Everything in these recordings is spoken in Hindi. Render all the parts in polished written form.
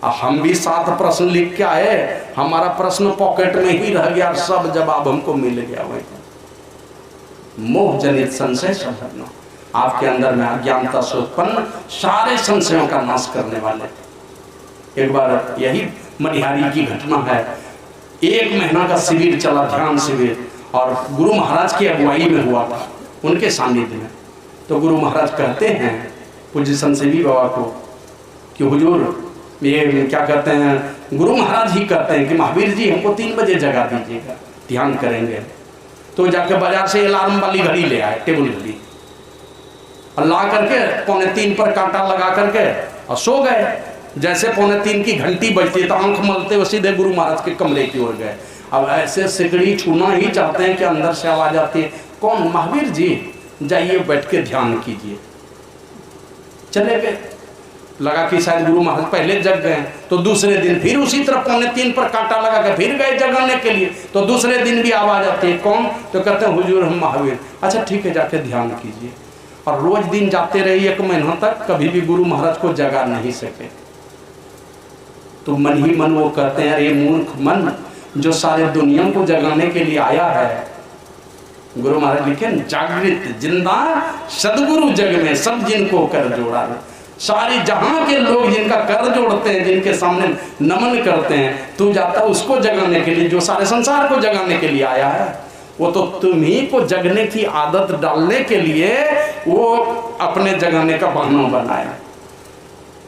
हम भी 7 प्रश्न लिख के आए, हमारा प्रश्न पॉकेट में ही रह गया, सब जवाब हमको मिल गया। वही मोह जनित संशय सब आपके अंदर में अज्ञानता से उत्पन्न सारे संशयों का नाश करने वाले। एक बार यही मनिहारी की घटना है। 1 महीना का शिविर चला, ध्यान शिविर, और गुरु महाराज की अगुवाई में हुआ था, उनके सानिध्य में। तो गुरु महाराज कहते हैं पूज्य संसेवी बाबा को कि हुजूर ये क्या कहते हैं, गुरु महाराज ही कहते हैं कि महावीर जी हमको 3 बजे जगा दीजिएगा, ध्यान करेंगे। तो जाके बाजार से अलार्म वाली घड़ी ले आए, टेबल घड़ी, और ला करके 2:45 पर कांटा लगा करके और सो गए। जैसे 2:45 की घंटी बजती तो आंख मलते हुए सीधे गुरु महाराज के कमरे की ओर गए। अब ऐसे सिकड़ी छूना ही चाहते हैं कि अंदर से आवाज आती है, कौन? महावीर जी, जाइए बैठ के ध्यान कीजिए। चले गए, लगा कि शायद गुरु महाराज पहले जग गए। तो दूसरे दिन फिर उसी तरह 2:45 पर कांटा लगा के फिर गए जगाने के लिए। तो दूसरे दिन भी आवाज आती है, कौन? तो कहते हैं हुजूर हम महावीर। अच्छा ठीक है, जाके ध्यान कीजिए। और रोज दिन जाते रहे 1 महीना तक, कभी भी गुरु महाराज को जगा नहीं सके। तो मन ही मन वो कहते हैं, अरे मूर्ख मन, जो सारे दुनिया को जगाने के लिए आया है। गुरु महाराज लिखे, जागृत जिंदा सदगुरु जग में सब जिनको कर जोड़ा। सारे जहां के लोग जिनका कर जोड़ते हैं, जिनके सामने नमन करते हैं, तू जाता उसको जगाने के लिए, जो सारे संसार को जगाने के लिए आया है। वो तो तुम्ही को जगने की आदत डालने के लिए वो अपने जगाने का बहाना बनाया।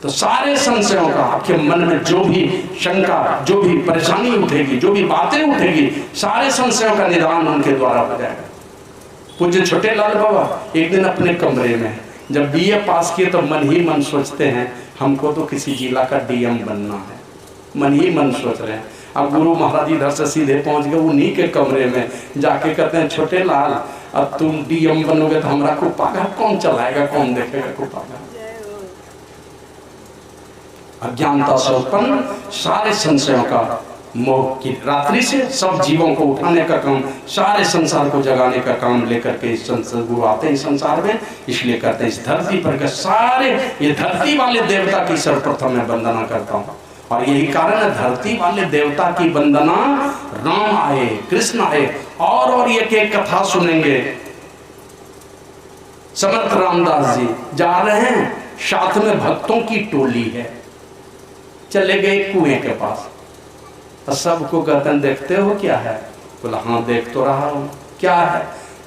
तो सारे संशयों का आपके मन में जो भी शंका, जो भी परेशानी उठेगी, जो भी बातें उठेगी, सारे संशयों का निदान उनके द्वारा हो जाएगा। पूज्य छोटे लाल बाबा एक दिन अपने कमरे में जब बीए पास किए तो मन ही मन सोचते हैं हमको तो किसी जिला का डीएम बनना है, मन ही मन सोच रहे हैं। अब गुरु महाराज इधर से सीधे पहुंच गए उन्हीं के कमरे में, जाके कहते हैं छोटे लाल अब तुम डीएम बनोगे तो हमारा कुपागा कौन चलाएगा, कौन देखेगा कुपागा। अज्ञानता से उत्पन्न सारे संशयों का मोह की रात्रि से सब जीवों को उठाने का काम, सारे संसार को जगाने का काम लेकर के इस संसार गुरु आते हैं संसार में। इसलिए कहते हैं इस धरती पर के सारे ये धरती वाले देवता की सर्वप्रथम मैं वंदना करता हूँ। और यही कारण है धरती वाले देवता की वंदना, राम आए, कृष्ण आए, और एक एक कथा सुनेंगे। समर्थ रामदास जी जा रहे हैं, साथ में भक्तों की टोली है, चले गए कुएं के पास। सबको कहते हैं देखते हो क्या है? बोला हाँ देख तो रहा हूँ। क्या है?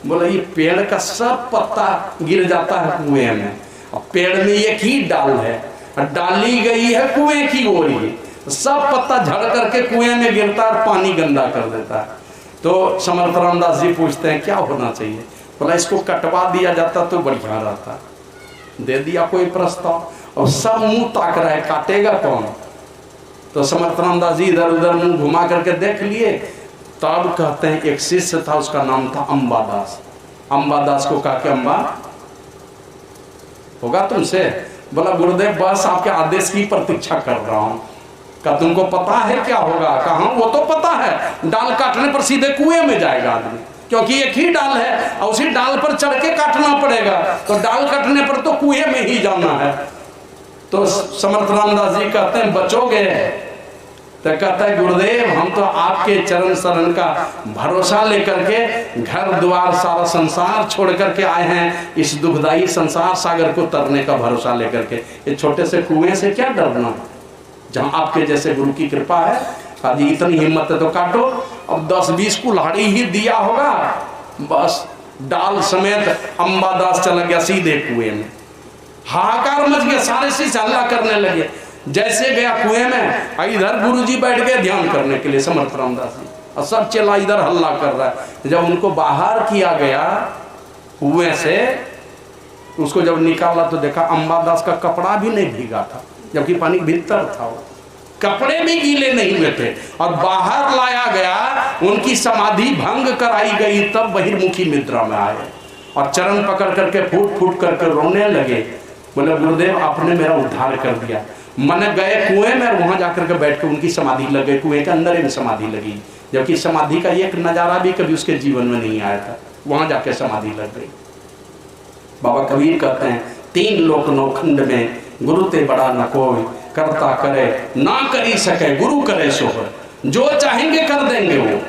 बोला ये पेड़ का सब पत्ता गिर जाता है कुएं में, और पेड़ में एक ही डाल है, डाली गई है कुएं की ओर ही, सब पत्ता झड़ करके कुएं में गिरता है और पानी गंदा कर देता है। तो समर्थ रामदास जी पूछते हैं क्या होना चाहिए? बोला इसको कटवा दिया जाता तो बढ़िया रहता। दे दिया कोई प्रस्ताव, और सब मुंह ताक रहा है काटेगा कौन? तो समर्थ रामदास जी इधर उधर मुंह घुमा करके देख लिए। तब कहते हैं एक शिष्य था, उसका नाम था अंबादास। अंबादास को कहा कि अम्बा होगा तुमसे? बोला गुरुदेव बस आपके आदेश की प्रतीक्षा कर रहा हूं। क्या तुमको पता है क्या होगा? कहा वो तो पता है, डाल काटने पर सीधे कुएं में जाएगा आदमी, क्योंकि एक ही डाल है और उसी डाल पर चढ़ के काटना पड़ेगा, तो डाल काटने पर तो कुएं में ही जाना है। तो समर्थ रामदास जी कहते हैं बचोगे? तो कहता है गुरुदेव हम तो आपके चरण शरण का भरोसा लेकर के घर द्वार सारा संसार छोड़ करके आए हैं, इस दुखदाई संसार सागर को तरने का भरोसा लेकर के। ये छोटे से कुएं से क्या डरना है, जहां आपके जैसे गुरु की कृपा है। काजी इतनी हिम्मत है तो काटो। अब 10-20 कुल्हाड़ी ही दिया होगा, बस डाल समेत अंबादास चला गया सीधे कुएं में। हाहाकार मच गया, सारे शीश हल्ला करने लगे। जैसे गया कुएं में, इधर गुरुजी बैठ गए ध्यान करने के लिए समर्थ रामदास जी, और सब चला इधर हल्ला कर रहा है। जब उनको बाहर किया गया कुएं से, उसको जब निकाला तो देखा अंबादास का कपड़ा भी नहीं भीगा था, जबकि पानी भीतर था, वो कपड़े भी गीले नहीं हुए थे। और बाहर लाया गया, उनकी समाधि भंग कराई गई, तब बहिर्मुखी मुद्रा में आए और चरण पकड़ करके फूट फूट करके रोने लगे। बोले गुरुदेव आपने मेरा उद्धार कर दिया। मन गए कुएं में, वहां जाकर के बैठ के उनकी समाधि लग गई, कुएं के अंदर ही समाधि लगी, जबकि समाधि का एक नजारा भी कभी उसके जीवन में नहीं आया था, वहां जाके समाधि लग गई। बाबा कबीर कहते हैं 3 लोक नौखंड में गुरु ते बड़ा न कोई, करता करे ना करी सके गुरु करे सो, जो चाहेंगे कर देंगे वो।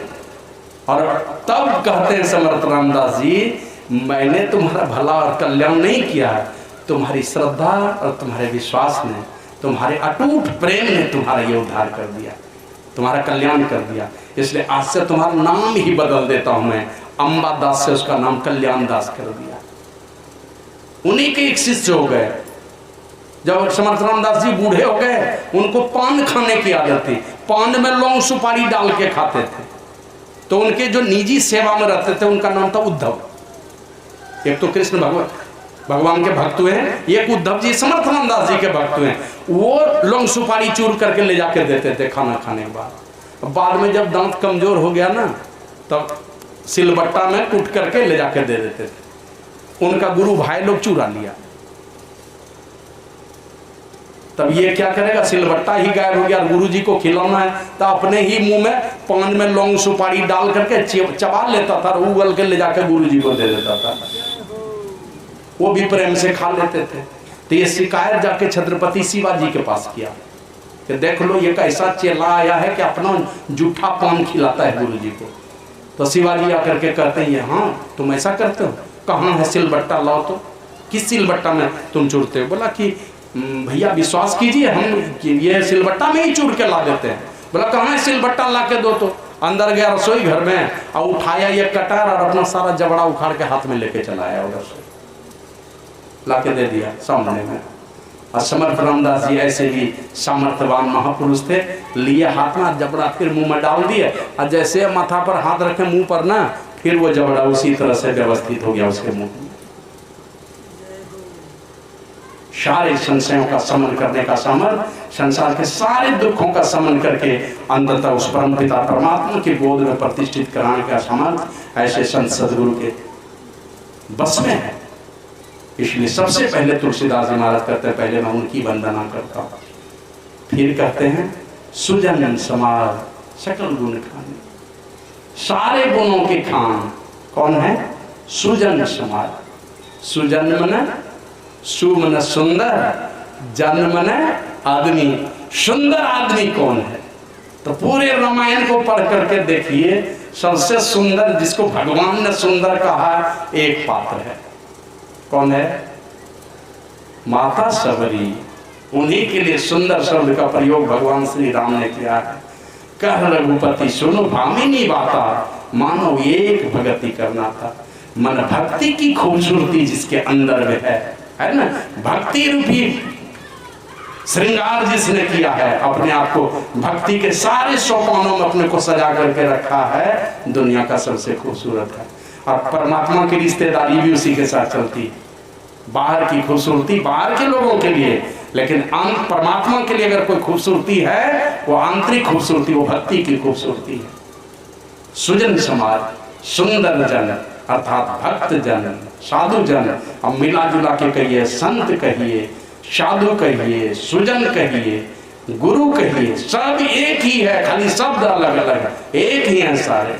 और तब कहते हैं समर्थ रामदास जी, मैंने तुम्हारा भला और कल्याण नहीं किया, तुम्हारी श्रद्धा और तुम्हारे विश्वास ने, तुम्हारे अटूट प्रेम ने तुम्हारा ये उद्धार कर दिया, तुम्हारा कल्याण कर दिया। इसलिए आज से तुम्हारा नाम ही बदल देता हूं मैं, अंबा दास से उसका नाम कल्याण दास कर दिया। उन्हीं के एक शिष्य हो गए। जब समर्थ रामदास जी बूढ़े हो गए, उनको पान खाने की आदत थी, पान में लौंग सुपारी डाल के खाते थे। तो उनके जो निजी सेवा में रहते थे उनका नाम था उद्धव। एक तो कृष्ण भगवान के भक्त हुए हैं, एक उद्धव जी समर्थ रामदास जी के भक्त हुए हैं। वो लौंग सुपारी चूर करके ले जाके देते थे खाना खाने के बाद। बाद में जब दांत कमजोर हो गया ना, तब सिलबट्टा में कूट करके ले जाके दे देते थे। उनका गुरु भाई लोग चुरा लिया। तब ये क्या करेगा, सिलबट्टा ही गायब हो गया, गुरु जी को खिलाना है तो अपने ही मुंह में पान में लौंग सुपारी डाल करके चबा लेता था, उगल के ले जाकर गुरु जी को दे देता था। वो भी प्रेम से खा लेते थे। तो ये शिकायत जाके छत्रपति शिवाजी के पास किया कि देख लो ये कैसा चेला आया है कि अपना जूठा पान खिलाता है गुरु जी को। तो शिवाजी आकर के कहते हैं, हाँ तुम ऐसा करते हो, कहाँ है सिलबट्टा, लाओ तो। किस सिलबट्टा में तुम चूरते हो? बोला कि भैया विश्वास कीजिए, हम ये सिलबट्टा में ही चूर के ला देते हैं। बोला कहाँ है सिलबट्टा, ला के दो। तो अंदर गया रसोई घर में और उठाया ये कटार और अपना सारा जबड़ा उखाड़ के हाथ में लेके चला आया, उधर से ला के दे दिया सामने में। और समर्थ रामदास जी ऐसे ही सामर्थ्यवान महापुरुष थे, लिए हाथ में जबड़ा फिर मुंह में डाल दिए, और जैसे माथा पर हाथ रखे मुंह पर ना, फिर वो जबड़ा उसी तरह से व्यवस्थित हो गया उसके मुंह में। सारे संशयों का समन करने का सामर्थ्य, संसार के सारे दुखों का समन करके अंततः उस परमपिता परमात्मा की गोद में प्रतिष्ठित कराने का सामर्थ्य ऐसे संत सदगुरु के बस में है। इसलिए सबसे पहले तुलसीदास जी महाराज कहते हैं, पहले मैं उनकी वंदना करता हूँ। फिर कहते हैं सुजन समार सकल गुण खाने, सारे गुणों के खान कौन है? सुजन समार। सुजन मने सु मने सुंदर, जन मने आदमी। सुंदर आदमी कौन है? तो पूरे रामायण को पढ़ करके देखिए, सबसे सुंदर जिसको भगवान ने सुंदर कहा एक पात्र है। कौन है? माता सबरी। उन्हीं के लिए सुंदर शब्द का प्रयोग भगवान श्री राम ने किया है। कह रघुपति सुनो भामिनी बाता, मानो एक भगति करना था। मन भक्ति की खूबसूरती जिसके अंदर में है ना, भक्ति रूपी श्रृंगार जिसने किया है, अपने आप को भक्ति के सारे सोपानों में अपने को सजा करके रखा है, दुनिया का सबसे खूबसूरत है। और परमात्मा की रिश्तेदारी भी उसी के साथ चलती है। बाहर की खूबसूरती बाहर के लोगों के लिए, लेकिन परमात्मा के लिए अगर कोई खूबसूरती है, वो आंतरिक खूबसूरती, वो भक्ति की खूबसूरती है। सुजन समाज, सुंदर जन अर्थात भक्त जन, साधु जन। अब मिला जुला के कहिए, संत कहिए, साधु कहिए, सुजन कहिए, गुरु कहिए, सब एक ही है, खाली शब्द अलग अलग, एक ही है सारे।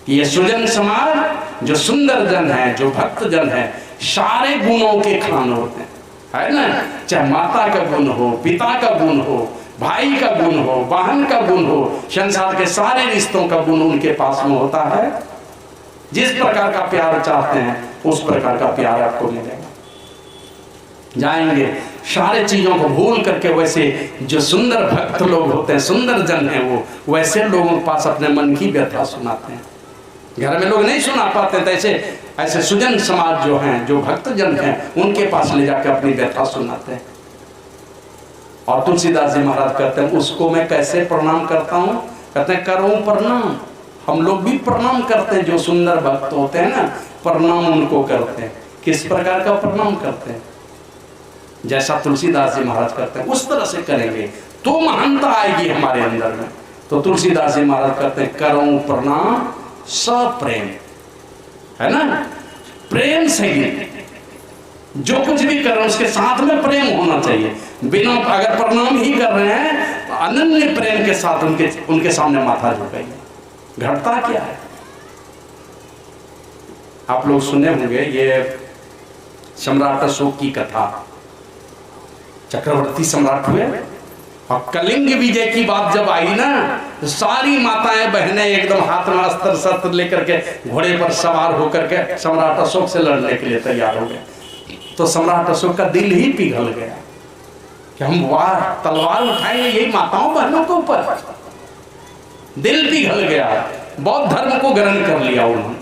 ये सुजन समाज जो सुंदर जन है, जो भक्त जन है, सारे गुणों के खान होते हैं, है ना। चाहे माता का गुण हो, पिता का गुण हो, भाई का गुण हो, बहन का गुण हो, संसार के सारे रिश्तों का गुण उनके पास में होता है। जिस प्रकार का प्यार चाहते हैं उस प्रकार का प्यार आपको मिलेगा। जाएंगे सारे चीजों को भूल करके, वैसे जो सुंदर भक्त लोग होते हैं, सुंदर जन हैं, वो वैसे लोगों के पास अपने मन की व्यथा सुनाते हैं। घर में लोग नहीं सुना पाते, तो ऐसे सुजन समाज जो हैं, जो भक्त जन हैं, उनके पास ले जाकर अपनी व्यथा सुनाते हैं। और तुलसीदास जी महाराज कहते हैं, उसको मैं कैसे प्रणाम करता हूँ? कहते हैं करूँ प्रणाम। हम लोग भी प्रणाम करते हैं, जो सुंदर भक्त होते हैं ना, प्रणाम उनको करते हैं। किस प्रकार का प्रणाम करते हैं? जैसा तुलसीदास जी महाराज करते हैं उस तरह से करेंगे तो महानता आएगी हमारे अंदर में। तो तुलसीदास जी महाराज करते हैं, करूँ प्रणाम सप्रेम, है ना, प्रेम से ही जो कुछ भी कर रहे हैं उसके साथ में प्रेम होना चाहिए। बिना अगर प्रणाम ही कर रहे हैं तो अनन्य प्रेम के साथ उनके सामने माथा झुकाइए। घटता क्या है? आप लोग सुने होंगे ये सम्राट अशोक की कथा। चक्रवर्ती सम्राट हुए। और कलिंग विजय की बात जब आई ना, तो सारी माताएं बहनें एकदम हाथ में अस्त्र शस्त्र लेकर के घोड़े पर सवार होकर के सम्राट अशोक से लड़ने के लिए तैयार हो गए। तो सम्राट अशोक का दिल ही पिघल गया कि हम वार तलवार उठाएंगे यही माताओं बहनों के ऊपर। दिल पिघल गया, बौद्ध धर्म को ग्रहण कर लिया उन्होंने।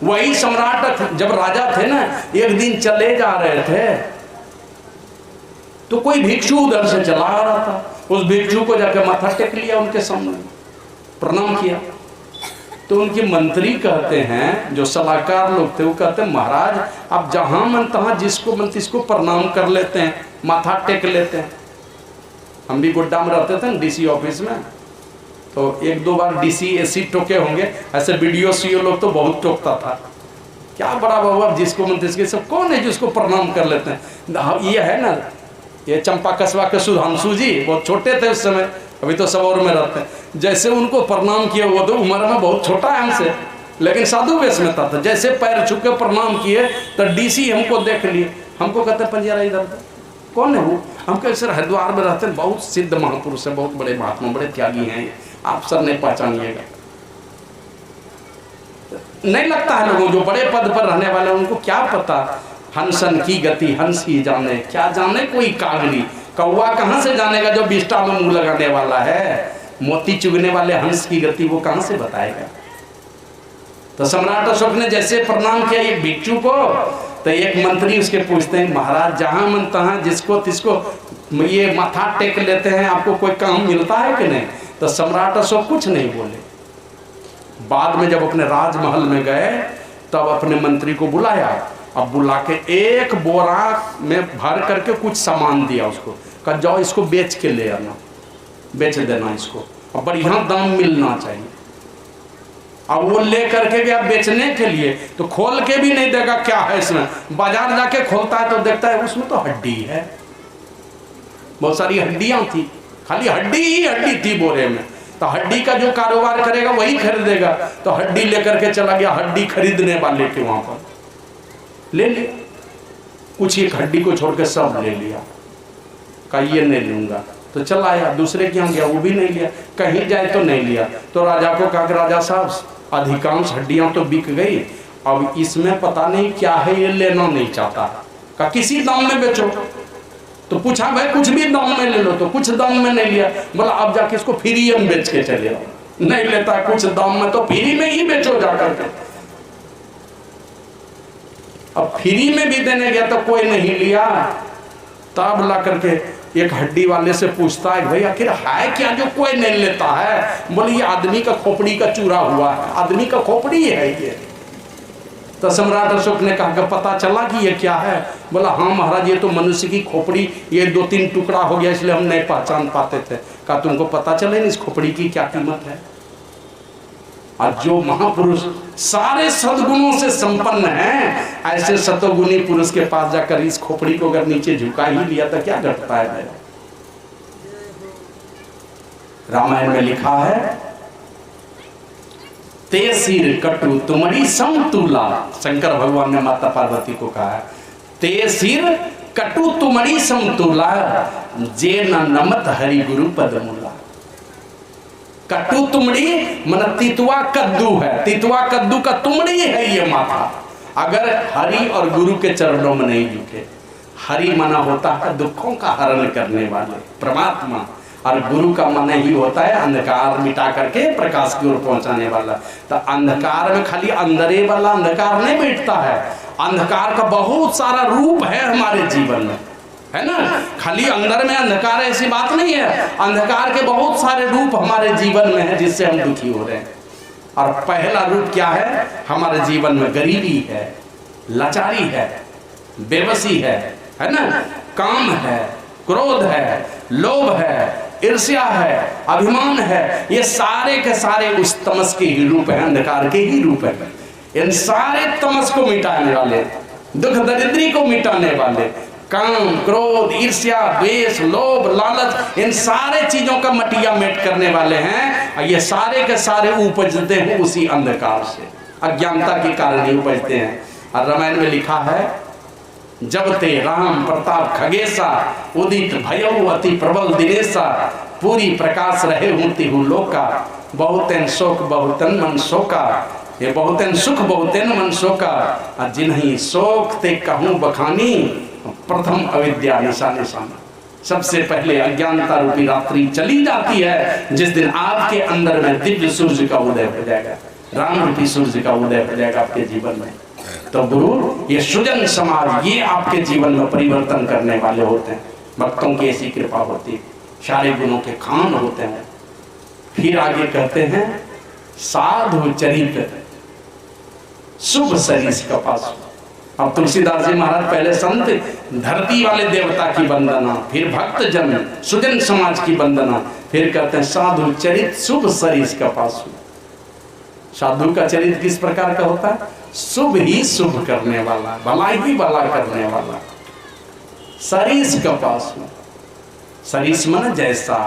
वही सम्राट जब राजा थे ना, एक दिन चले जा रहे थे तो कोई भिक्षु उधर से चला आ रहा था। उस भिक्षु को जाकर माथा टेक लिया, उनके सामने प्रणाम किया। तो उनके मंत्री कहते हैं, जो सलाहकार लोग थे, वो कहते हैं महाराज आप जहां मन तहां जिसको मन तिसको प्रणाम कर लेते हैं, माथा टेक लेते हैं। हम भी गुड्डा में रहते थे ना डीसी ऑफिस में, तो एक दो बार डीसी एसी टोके होंगे, ऐसे बीडीओ सीओ लोग तो बहुत टोकता था। क्या बड़ा बाबू अब जिसको मन तिसके, सब कौन है जिसको प्रणाम कर लेते हैं। ये है ना, ये चंपा कस्बा के सुधांशु जी, बहुत छोटे थे उस समय, अभी तो सबौर में रहते हैं। जैसे उनको प्रणाम किया, वो तो उम्र में बहुत छोटा है हमसे, लेकिन साधु वेश में था। जैसे पैर छू के प्रणाम किए तो डीसी हमको देख लिए, हमको कहते पंजारा इधर कौन है वो। हम कहे सर हरिद्वार में रहते हैं, बहुत सिद्ध महापुरुष है, बहुत बड़े महात्मा, बड़े त्यागी हैं, आप सर नहीं पहचानिएगा। नहीं लगता है लोगों जो बड़े पद पर रहने वाले उनको क्या पता, हंसन की गति हंस ही जाने, क्या जाने कोई कागली। कौवा कहां से जानेगा जो बिष्टा में मुंह लगाने वाला है। मोती चुगने वाले हंस की गति वो कहां से बताएगा। तो सम्राट अशोक ने जैसे प्रणाम किया एक भिक्षु को, तो एक मंत्री उसके पूछते हैं महाराज जहां मन तहां जिसको तिसको ये माथा टेक लेते हैं, आपको कोई काम मिलता है कि नहीं। तो सम्राट अशोक कुछ नहीं बोले। बाद में जब अपने राजमहल में गए तब अपने मंत्री को बुलाया, अब बुला के एक बोरा में भर करके कुछ सामान दिया उसको, कहा जाओ इसको बेच के ले आना, बेच देना इसको, अब बढ़िया दाम मिलना चाहिए। अब वो ले करके गया बेचने के लिए, तो खोल के भी नहीं देगा क्या है इसमें। बाजार जाके खोलता है तो देखता है उसमें तो हड्डी है, बहुत सारी हड्डियां थी, खाली हड्डी ही हड्डी थी बोरे में। तो हड्डी का जो कारोबार करेगा वही खरीदेगा। तो हड्डी लेकर के चला गया, हड्डी खरीदने वाले के वहां पर ले लिया, कुछ एक हड्डी को छोड़ के सब ले लिया। कहा ये नहीं लूंगा, तो चला आया। दूसरे के यहाँ गया, वो भी नहीं लिया। कहीं जाए तो नहीं लिया। तो राजा को कहा कि राजा साहब अधिकांश हड्डियां तो बिक गई, अब इसमें पता नहीं क्या है, ये लेना नहीं चाहता। कहा किसी दाम में बेचो। तो पूछा भाई कुछ भी दाम में ले लो, तो कुछ दाम में नहीं लिया। बोला अब जाके इसको फ्री में बेच के चले आओ। नहीं लेता कुछ दाम में, तो फ्री में ही बेचो जाकर के। अब फ्री में भी देने गया तो कोई नहीं लिया। तब ला करके एक हड्डी वाले से पूछता है भाई आखिर है क्या जो कोई नहीं लेता है। बोले ये आदमी का खोपड़ी का चूरा हुआ है, आदमी का खोपड़ी है ये। तो सम्राट अशोक ने कहा कि पता चला कि ये क्या है। बोला हाँ महाराज ये तो मनुष्य की खोपड़ी, ये 2-3 टुकड़ा हो गया इसलिए हम नहीं पहचान पाते थे। कहा तुमको पता चले इस खोपड़ी की क्या कीमत है। और जो महापुरुष सारे सद्गुणों से संपन्न हैं, ऐसे सतोगुणी पुरुष के पास जाकर इस खोपड़ी को अगर नीचे झुका ही लिया तो क्या घटता है। रामायण में लिखा है ते सिर कटु तुम्हारी समतुला। शंकर भगवान ने माता पार्वती को कहा है ते सिर कटु तुम्हारी समतुला, जे न नमत हरि गुरु पदमुला। कटु तुमड़ी मन तितवा कद्दू है, तितवा कद्दू का तुमड़ी है ये माथा। अगर हरि और गुरु के चरणों में नहीं झुके, हरि माना होता है दुखों का हरण करने वाले परमात्मा, और गुरु का मन ही होता है अंधकार मिटा करके प्रकाश की ओर पहुंचाने वाला। तो अंधकार में खाली अंधेरे वाला अंधकार नहीं बैठता है, अंधकार का बहुत सारा रूप है हमारे जीवन में, है ना। खाली अंदर में अंधकार ऐसी बात नहीं है, अंधकार के बहुत सारे रूप हमारे जीवन में है जिससे हम दुखी हो रहे हैं। और पहला रूप क्या है हमारे जीवन में? गरीबी है, लाचारी है, बेबसी है ना, काम है, क्रोध है, लोभ है, ईर्ष्या है, अभिमान है। ये सारे के सारे उस तमस के ही रूप है, अंधकार के ही रूप है। इन सारे तमस को मिटाने वाले, दुख दरिद्री को मिटाने वाले, काम, क्रोध, ईर्ष्या, द्वेष, लोभ, लालच, इन सारे चीजों का मटिया मेट करने वाले हैं। और ये सारे के सारे उपजते हैं उसी अंधकार से, अज्ञानता के कारण ही उपजते हैं। और रामायण में लिखा है जब ते राम प्रताप खगेसा, उदित भयउ अति प्रबल दिनेसा, पूरी प्रकाश रहे हूँ हूँ लोका, बहुतेन शोक बहुतन मन शोका, ये बहुतेन सुख बहुतेन मन शोका, जिन्हीं शोक ते कहूँ बखानी, प्रथम अविद्या निशा निशाना। सबसे पहले अज्ञानता रूपी रात्रि चली जाती है जिस दिन आपके अंदर में दिव्य सूर्य का उदय हो जाएगा, राम रूपी सूर्य का उदय हो जाएगा आपके जीवन में। तो गुरु ये सुजन समाज ये आपके जीवन में परिवर्तन करने वाले होते हैं, भक्तों की ऐसी कृपा होती है, सारे गुणों के खान होते हैं। फिर आगे कहते हैं साधु चरित शुभ सरिस कपास। अब तुलसीदास जी महाराज पहले संत धरती वाले देवता की वंदना, फिर भक्त जन सुजन समाज की वंदना, फिर कहते हैं साधु चरित शुभ सरिस कपासु। साधु का चरित्र किस प्रकार का होता है? शुभ ही शुभ करने वाला, भला ही भला करने वाला। सरिस कपासु, सरिस मन जैसा,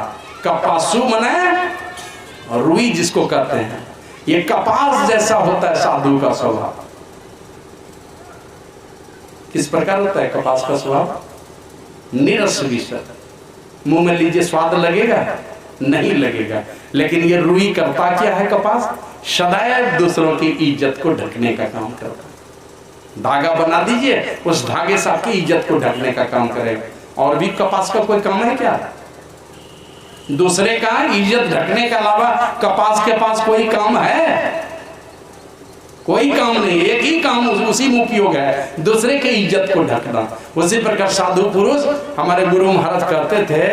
कपासु मने रुई जिसको कहते हैं, ये कपास जैसा होता है साधु का स्वभाव। किस प्रकार होता है कपास का स्वभाव? निरस विषय, मुंह में लीजिए स्वाद लगेगा? नहीं लगेगा। लेकिन ये रुई करता क्या है कपास? सदैव दूसरों की इज्जत को ढकने का काम करता है। धागा बना दीजिए, उस धागे से आपकी इज्जत को ढकने का काम करेगा। और भी कपास का कोई काम है क्या? दूसरे का इज्जत ढकने के अलावा कपास के पास कोई काम है? कोई काम नहीं, एक ही काम उसी में उपयोग है, दूसरे की इज्जत को ढकना। उसी प्रकार साधु पुरुष हमारे गुरु महाराज कहते थे,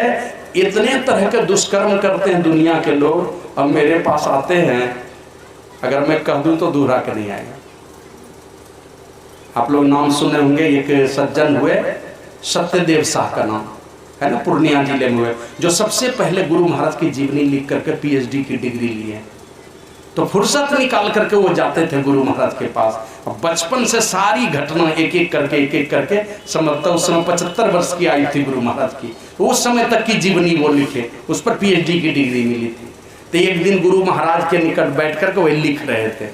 इतने तरह के दुष्कर्म करते हैं दुनिया के लोग, अब मेरे पास आते हैं, अगर मैं कह दूं तो दोहरा के नहीं आएगा। आप लोग नाम सुने होंगे, एक सज्जन हुए सत्यदेव शाह का नाम है ना, पूर्णिया जिले में हुए, जो सबसे पहले गुरु महाराज की जीवनी लिख करके पीएचडी की डिग्री लिए। तो फुर्सत निकाल करके वो जाते थे गुरु महाराज के पास। बचपन से सारी घटना एक एक करके समझता, उस समय 75 वर्ष की आयु थी गुरु महाराज की, उस समय तक की जीवनी वो लिखे, उस पर पीएचडी की डिग्री मिली थी। तो एक दिन गुरु महाराज के निकट बैठ करके वो लिख रहे थे।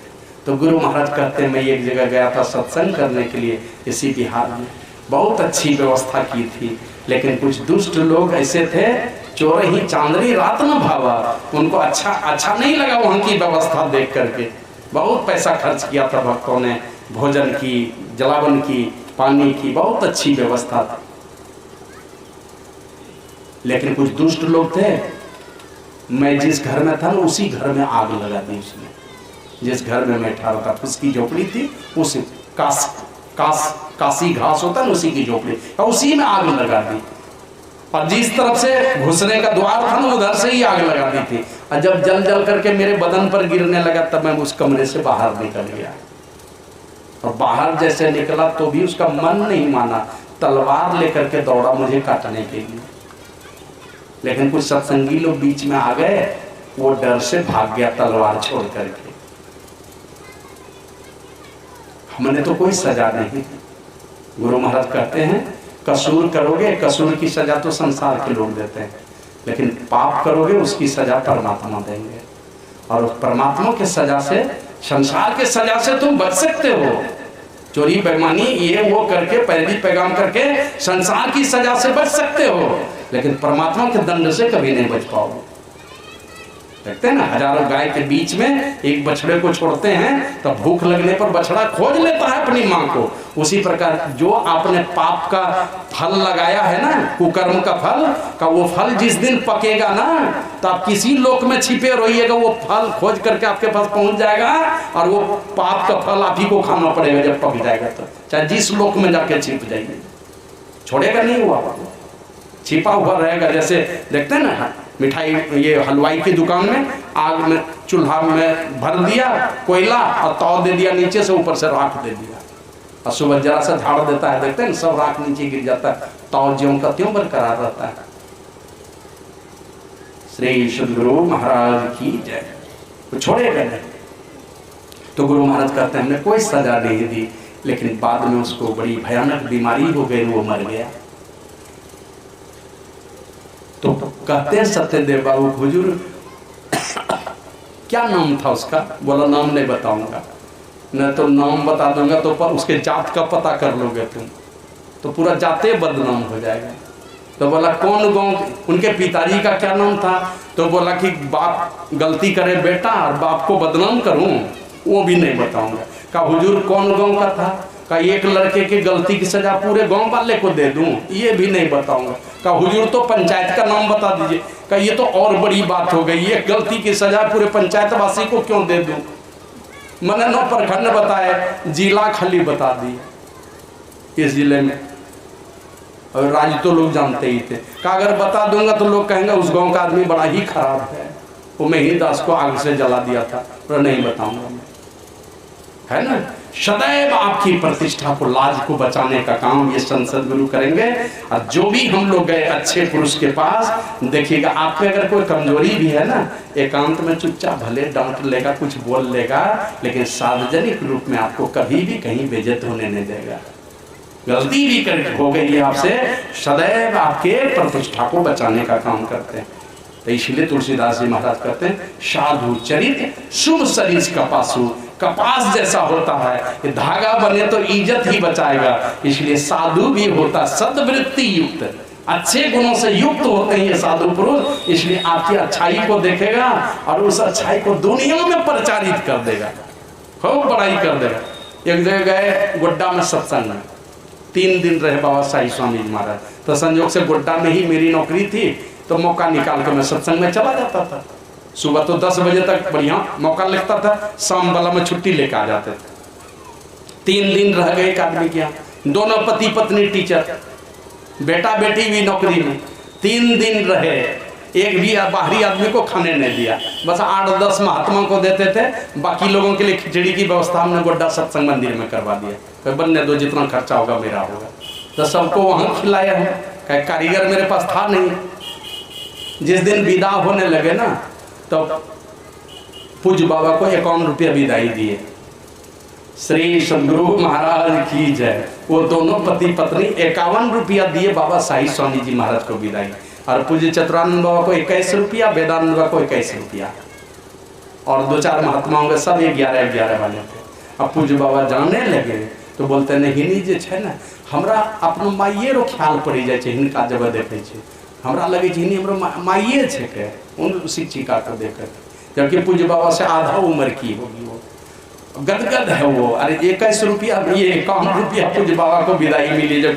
तो गुरु महाराज कहते हैं, मैं एक जगह गया था सत्संग करने के लिए इसी बिहार में, बहुत अच्छी व्यवस्था की थी, लेकिन कुछ दुष्ट लोग ऐसे थे, चोर ही चांदनी रात न भावा, उनको अच्छा नहीं लगा वहाँ की व्यवस्था देख करके। बहुत पैसा खर्च किया था भक्तों ने, भोजन की, जलावन की, पानी की, बहुत अच्छी व्यवस्था थी। लेकिन कुछ दुष्ट लोग थे, मैं जिस घर में था ना उसी घर में आग लगा दी उसने। जिस घर में मैं ठहरा था उसकी झोपड़ी थी, उस काशी घास होता है ना उसी की झोपड़ी, उसी में आग लगा दी। और जिस तरफ से घुसने का द्वार था ना उधर से ही आग लगा दी थी। और जब जल करके मेरे बदन पर गिरने लगा तब मैं उस कमरे से बाहर निकल गया। और बाहर जैसे निकला तो भी उसका मन नहीं माना, तलवार लेकर के दौड़ा मुझे काटने के लिए। लेकिन कुछ सत्संगी लोग बीच में आ गए, वो डर से भाग गया तलवार छोड़ करके। हमने तो कोई सजा नहीं। गुरु महाराज कहते हैं, कसूर करोगे, कसूर की सजा तो संसार के लोग देते हैं, लेकिन पाप करोगे उसकी सजा परमात्मा देंगे। और परमात्मा के सजा से, संसार के सजा से तुम बच सकते हो। चोरी बेईमानी ये वो करके, पैरवी पैगाम करके संसार की सजा से बच सकते हो, लेकिन परमात्मा के दंड से कभी नहीं बच पाओगे। देखते हैं ना, हजारों गाय के बीच में एक बछड़े को छोड़ते हैं तो भूख लगने पर बछड़ा खोज लेता है अपनी मां को। उसी प्रकार जो आपने पाप का फल लगाया है ना, कुकर्म का फल का, वो फल जिस दिन पकेगा ना तो आप किसी लोक में छिपे रहिएगा, वो फल खोज करके आपके पास पहुंच जाएगा और वो पाप का फल आप ही को खाना पड़ेगा जब पक जाएगा। तो चाहे जिस लोक में जाके छिप जाइए, छोड़ेगा नहीं, हुआ छिपा हुआ रहेगा। जैसे देखते हैं ना, मिठाई ये हलवाई की दुकान में आग में चूल्हा में भर दिया कोयला और तौ दे दिया, नीचे से ऊपर से राख दे दिया, और सुबह जरा सा झाड़ देता है, देखते हैं ना, सब राख नीचे गिर जाता है, तौ ज्यों का त्यों बरकरार रहता है। श्री सद्गुरु महाराज की जय। तो छोड़ेगा नहीं। तो गुरु महाराज कहते हैं, हमने कोई सजा नहीं दी, लेकिन बाद में उसको बड़ी भयानक बीमारी हो गई, वो मर गया। तो कहते हैं सत्यदेव बाबू हुजूर, क्या नाम था उसका? बोला नाम नहीं बताऊंगा, नहीं तो नाम बता दूंगा तो पर उसके जात का पता कर लोगे तुम। तो पूरा जाते बदनाम हो जाएगा। तो बोला कौन गाँव, उनके पिताजी का क्या नाम था? तो बोला कि बाप गलती करे बेटा और बाप को बदनाम करूं, वो भी नहीं बताऊंगा। का हुजूर कौन गांव का था? का एक लड़के की गलती की सजा पूरे गांव वाले को दे दूं, ये भी नहीं बताऊंगा। का हुजूर तो पंचायत का नाम बता दीजिए। का ये तो और बड़ी बात हो गई, एक गलती की सजा पूरे पंचायत वासी को क्यों दे दूं? मैंने नौ प्रखंड बताए, जिला खाली बता दिए इस जिले में, और राज्य तो लोग जानते ही थे। का अगर बता दूंगा तो लोग कहेंगे उस गांव का आदमी बड़ा ही खराब है, वो मेहिनी दास को आग से जला दिया था, पर नहीं बताऊंगा मैं, है ना। सदैव आपकी प्रतिष्ठा को, लाज को बचाने का काम ये संसद गुरु करेंगे। और जो भी हम लोग गए अच्छे पुरुष के पास, देखिएगा आप में अगर कोई कमजोरी भी है ना, एकांत में चुपचाप भले डांट लेगा, कुछ बोल लेगा, लेकिन सार्वजनिक रूप में आपको कभी भी कहीं बेइज्जत होने नहीं देगा। गलती भी कर हो गई है आपसे, सदैव आपके प्रतिष्ठा को बचाने का काम करते हैं। तो इसलिए तुलसीदास जी महाराज कहते हैं, साधु चरित शुभ सरिस कपासु, कपास जैसा होता है कि धागा बने तो इज्जत ही बचाएगा, इसलिए साधु भी होता सद्वृत्ति युक्त, अच्छे गुणों से युक्त होते हैं ये साधु पुरुष। इसलिए आपकी अच्छाई को देखेगा और उस अच्छाई को दुनिया में प्रचारित कर देगा, खूब बड़ाई कर देगा। एक जगह गए गोड्डा में सत्संग में, 3 दिन रहे बाबा साई स्वामी जी महाराज। तो संयोग से गोड्डा में ही मेरी नौकरी थी, तो मौका निकाल के मैं सत्संग में चला जाता था। सुबह तो 10 बजे तक बढ़िया मौका लगता था, शाम वाला में छुट्टी लेकर आ जाते थे। 3 दिन रह गए एक आदमी के यहाँ, दोनों पति पत्नी टीचर, बेटा बेटी भी नौकरी में। 3 दिन रहे, एक भी बाहरी आदमी को खाने नहीं दिया, बस 8-10 महात्मा को देते थे, बाकी लोगों के लिए खिचड़ी की व्यवस्था हमने गोड्डा सत्संग मंदिर में करवा दिया। तो बनने दो, जितना खर्चा होगा मेरा होगा। तो सबको वहाँ खिलाया है, कारीगर मेरे पास था नहीं। जिस दिन विदा होने लगे ना, तो पूज्य बाबा को 51 रुपया विदाई दिए। श्री सदगुरु महाराज की जय। वो दोनों पति पत्नी 51 रुपया दिए बाबा साई स्वामी जी महाराज को विदाई, और पूज्य चतुरानंद बाबा को 21 रुपया, वेदानंद बाबा को 21 रुपया, और 2-4 महात्माओं के सब 11-11 वाले थे। अब पूज्य बाबा जाने लगे तो बोलते नहीं जे है ना, हमरा अपनो माइये रो ख्याल पड़ी जाए, हिनका जब देखे छे हमरा लगे हिनी हमरो माइये छे के, उन शिक्षिका को देख, जबकि पूज्य बाबा से आधा उम्र की होगी। वो गदगद है वो, अरे 21 रुपया, ये 51 रुपया पूज्य बाबा को विदाई मिली, जबकि